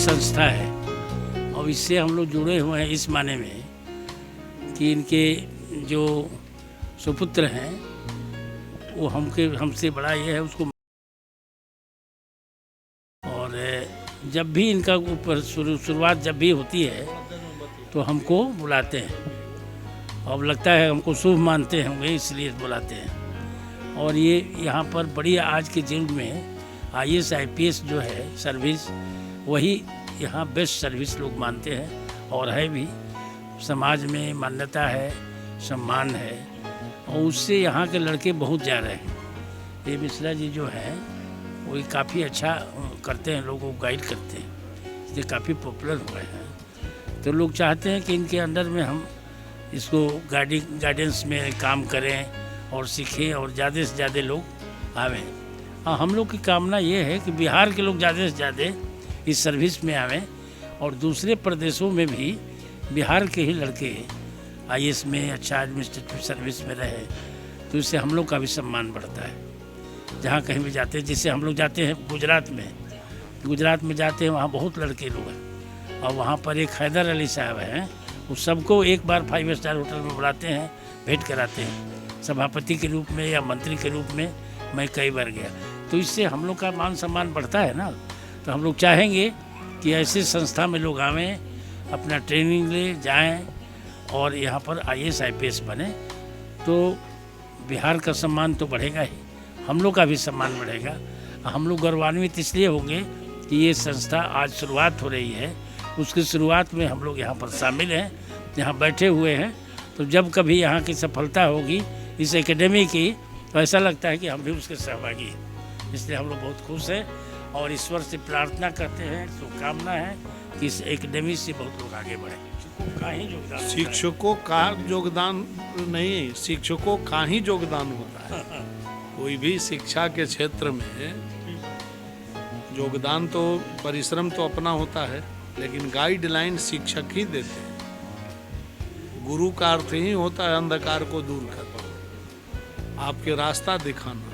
संस्था है और इससे हम लोग जुड़े हुए हैं इस माने में कि इनके जो सुपुत्र हैं वो हमसे बड़ा ये है उसको, और जब भी इनका ऊपर शुरुआत जब भी होती है तो हमको बुलाते हैं और लगता है हमको शुभ मानते होंगे इसलिए बुलाते हैं। और ये यहाँ पर बड़ी आज के युग में IAS IPS जो है सर्विस, वही यहाँ बेस्ट सर्विस लोग मानते हैं और है भी। समाज में मान्यता है, सम्मान है और उससे यहाँ के लड़के बहुत जा रहे हैं। ये मिश्रा जी जो हैं वो काफ़ी अच्छा करते हैं, लोगों को गाइड करते हैं, इसलिए काफ़ी पॉपुलर हुए हैं। तो लोग चाहते हैं कि इनके अंडर में हम इसको गाइडेंस में काम करें और सीखें और ज़्यादा से ज़्यादा लोग आवें। हाँ, हम लोग की कामना ये है कि बिहार के लोग ज़्यादा से ज़्यादा इस सर्विस में आवें और दूसरे प्रदेशों में भी बिहार के ही लड़के IAS में अच्छा एडमिनिस्ट्रेटिव सर्विस में रहे, तो इससे हम लोग का भी सम्मान बढ़ता है। जहाँ कहीं भी जाते हैं, जैसे हम लोग जाते हैं गुजरात में जाते हैं, वहाँ बहुत लड़के लोग हैं और वहाँ पर एक हैदर अली साहब हैं, वो सबको एक बार 5 स्टार होटल में बुलाते हैं, भेंट कराते हैं सभापति के रूप में या मंत्री के रूप में। मैं कई बार गया, तो इससे हम लोग का मान सम्मान बढ़ता है ना। तो हम लोग चाहेंगे कि ऐसे संस्था में लोग आवें, अपना ट्रेनिंग ले जाएं और यहाँ पर IAS IPS बने, तो बिहार का सम्मान तो बढ़ेगा ही, हम लोग का भी सम्मान बढ़ेगा। हम लोग गौरवान्वित इसलिए होंगे कि ये संस्था आज शुरुआत हो रही है, उसकी शुरुआत में हम लोग यहाँ पर शामिल हैं, यहाँ बैठे हुए हैं। तो जब कभी यहाँ की सफलता होगी इस एकेडमी की, तो ऐसा लगता है कि हम भी उसके सहभागी हैं। इसलिए हम लोग बहुत खुश हैं और ईश्वर से प्रार्थना करते हैं, शुभकामना है कि इस एकेडमी से बहुत लोग आगे बढ़े। शिक्षकों का योगदान नहीं, शिक्षकों का ही योगदान होता है। कोई भी शिक्षा के क्षेत्र में योगदान तो परिश्रम तो अपना होता है, लेकिन गाइडलाइन शिक्षक ही देते हैं। गुरु का अर्थ ही होता है अंधकार को दूर करना, आपके रास्ता दिखाना।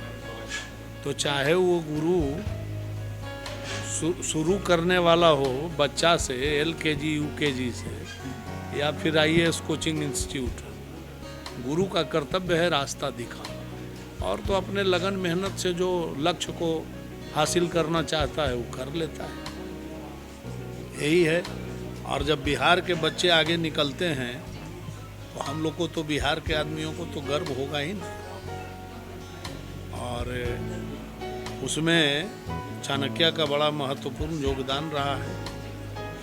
तो चाहे वो गुरु शुरू करने वाला हो बच्चा से, LKG UKG से, या फिर IAS कोचिंग इंस्टीट्यूट, गुरु का कर्तव्य है रास्ता दिखाना। और तो अपने लगन मेहनत से जो लक्ष्य को हासिल करना चाहता है वो कर लेता है, यही है। और जब बिहार के बच्चे आगे निकलते हैं तो हम लोग को तो, बिहार के आदमियों को तो गर्व होगा ही ना। और उसमें चाणक्य का बड़ा महत्वपूर्ण योगदान रहा है,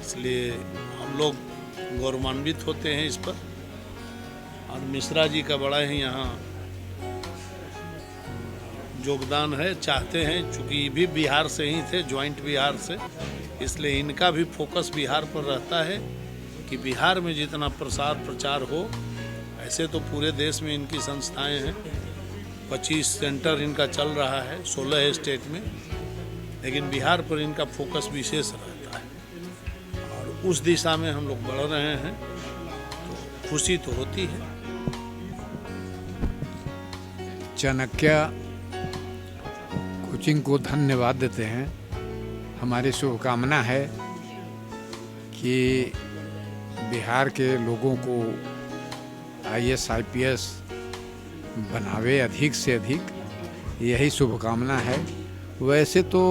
इसलिए हम लोग गौरवान्वित होते हैं इस पर। और मिश्रा जी का बड़ा ही यहाँ योगदान है, चाहते हैं, चूँकि ये भी बिहार से ही थे, ज्वाइंट बिहार से, इसलिए इनका भी फोकस बिहार पर रहता है कि बिहार में जितना प्रसार प्रचार हो। ऐसे तो पूरे देश में इनकी संस्थाएं हैं, 25 सेंटर इनका चल रहा है 16 स्टेट में, लेकिन बिहार पर इनका फोकस विशेष रहता है और उस दिशा में हम लोग बढ़ रहे हैं, तो खुशी तो होती है। चाणक्य कोचिंग को धन्यवाद देते हैं। हमारी शुभकामना है कि बिहार के लोगों को IAS IPS बनावे अधिक से अधिक, यही शुभकामना है। वैसे तो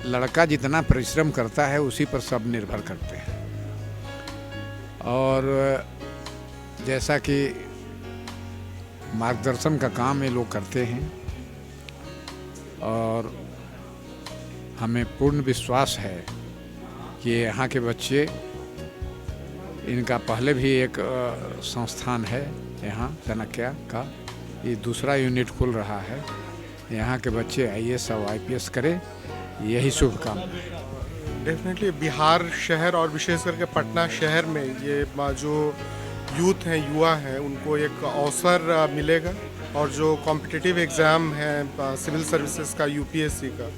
लड़का जितना परिश्रम करता है उसी पर सब निर्भर करते हैं, और जैसा कि मार्गदर्शन का काम ये लोग करते हैं और हमें पूर्ण विश्वास है कि यहाँ के बच्चे, इनका पहले भी एक संस्थान है यहाँ चाणक्य का, ये दूसरा यूनिट खुल रहा है, यहाँ के बच्चे IAS और IPS करें, यही शुभकामना है। डेफिनेटली बिहार शहर और विशेष करके पटना शहर में ये जो यूथ हैं, युवा हैं, उनको एक अवसर मिलेगा। और जो कॉम्पिटिटिव एग्ज़ाम है सिविल सर्विसेज का, UPSC का,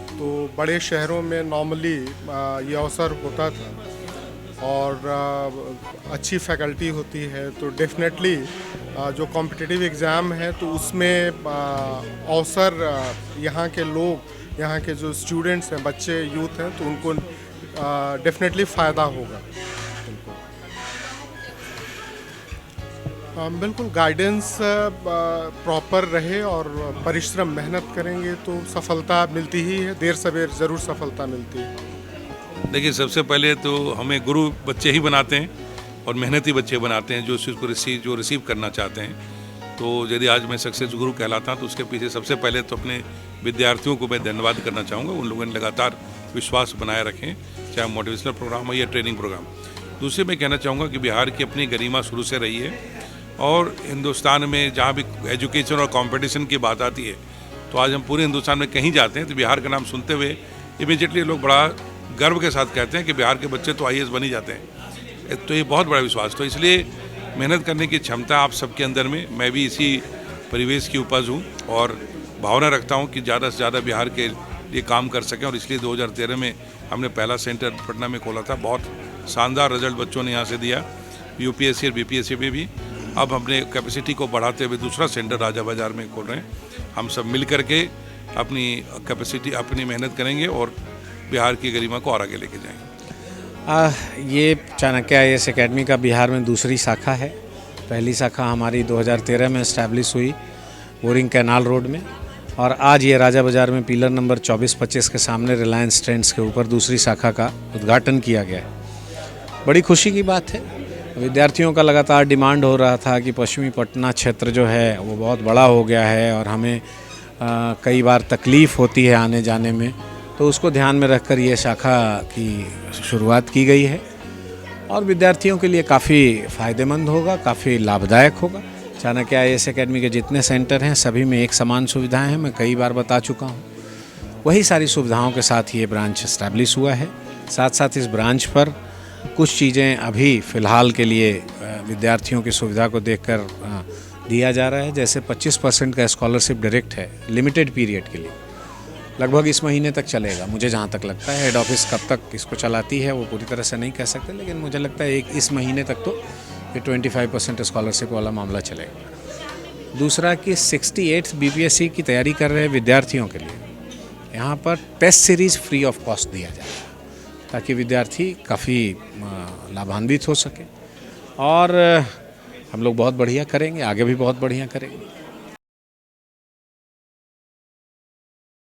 तो बड़े शहरों में नॉर्मली ये अवसर होता था और अच्छी फैकल्टी होती है। तो डेफिनेटली जो कॉम्पिटिटिव एग्ज़ाम है तो उसमें अवसर यहाँ के लोग यहाँ के जो स्टूडेंट्स हैं, बच्चे, यूथ हैं, तो उनको डेफिनेटली फ़ायदा होगा। बिल्कुल गाइडेंस प्रॉपर रहे और परिश्रम मेहनत करेंगे तो सफलता मिलती ही है, देर सवेर ज़रूर सफलता मिलती है। देखिए, सबसे पहले तो हमें गुरु बच्चे ही बनाते हैं और मेहनती बच्चे बनाते हैं जो इस चीज़ को रिसीव करना चाहते हैं। तो यदि आज मैं सक्सेस गुरु कहलाता हूँ तो उसके पीछे सबसे पहले तो अपने विद्यार्थियों को मैं धन्यवाद करना चाहूँगा। उन लोगों ने लगातार विश्वास बनाए रखें, चाहे मोटिवेशनल प्रोग्राम हो या ट्रेनिंग प्रोग्राम। दूसरे मैं कहना चाहूँगा कि बिहार की अपनी गरिमा शुरू से रही है और हिंदुस्तान में जहाँ भी एजुकेशन और कंपटीशन की बात आती है तो आज हम पूरे हिंदुस्तान में कहीं जाते हैं तो बिहार का नाम सुनते हुए इमीडिएटली लोग बड़ा गर्व के साथ कहते हैं कि बिहार के बच्चे तो IAS बन ही जाते हैं। तो ये बहुत बड़ा विश्वास, तो इसलिए मेहनत करने की क्षमता आप सबके अंदर में, मैं भी इसी परिवेश की उपज हूँ और भावना रखता हूँ कि ज़्यादा से ज़्यादा बिहार के लिए काम कर सकें। और इसलिए 2013 में हमने पहला सेंटर पटना में खोला था। बहुत शानदार रिजल्ट बच्चों ने यहाँ से दिया, UPSC और BPSC में भी। अब हमने कैपेसिटी को बढ़ाते हुए दूसरा सेंटर राजा बाज़ार में खोल रहे हैं। हम सब मिल करके अपनी कैपेसिटी, अपनी मेहनत करेंगे और बिहार की गरिमा को और आगे लेके जाएंगे। ये चाणक्य IAS एकेडमी का बिहार में दूसरी शाखा है। पहली शाखा हमारी 2013 में इस्टेब्लिश हुई बोरिंग कैनाल रोड में, और आज ये राजा बाज़ार में पिलर नंबर 24-25 के सामने रिलायंस ट्रेंड्स के ऊपर दूसरी शाखा का उद्घाटन किया गया है। बड़ी खुशी की बात है। विद्यार्थियों का लगातार डिमांड हो रहा था कि पश्चिमी पटना क्षेत्र जो है वो बहुत बड़ा हो गया है और हमें कई बार तकलीफ़ होती है आने जाने में, तो उसको ध्यान में रखकर ये शाखा की शुरुआत की गई है और विद्यार्थियों के लिए काफ़ी फ़ायदेमंद होगा, काफ़ी लाभदायक होगा। चाणक्य IAS एकेडमी के जितने सेंटर हैं सभी में एक समान सुविधाएं हैं, मैं कई बार बता चुका हूं। वही सारी सुविधाओं के साथ ये ब्रांच इस्टेब्लिश हुआ है। साथ साथ इस ब्रांच पर कुछ चीज़ें अभी फ़िलहाल के लिए विद्यार्थियों की सुविधा को देखकर दिया जा रहा है। जैसे 25% का स्कॉलरशिप डायरेक्ट है लिमिटेड पीरियड के लिए, लगभग इस महीने तक चलेगा मुझे जहाँ तक लगता है। हेड ऑफिस कब तक इसको चलाती है वो पूरी तरह से नहीं कह सकते, लेकिन मुझे लगता है इस महीने तक तो ये 25% स्कॉलरशिप वाला मामला चलेगा। दूसरा कि 68th BPSC की तैयारी कर रहे विद्यार्थियों के लिए यहाँ पर test series free of cost दिया जाएगा ताकि विद्यार्थी काफ़ी लाभान्वित हो सके। और हम लोग बहुत बढ़िया करेंगे, आगे भी बहुत बढ़िया करेंगे।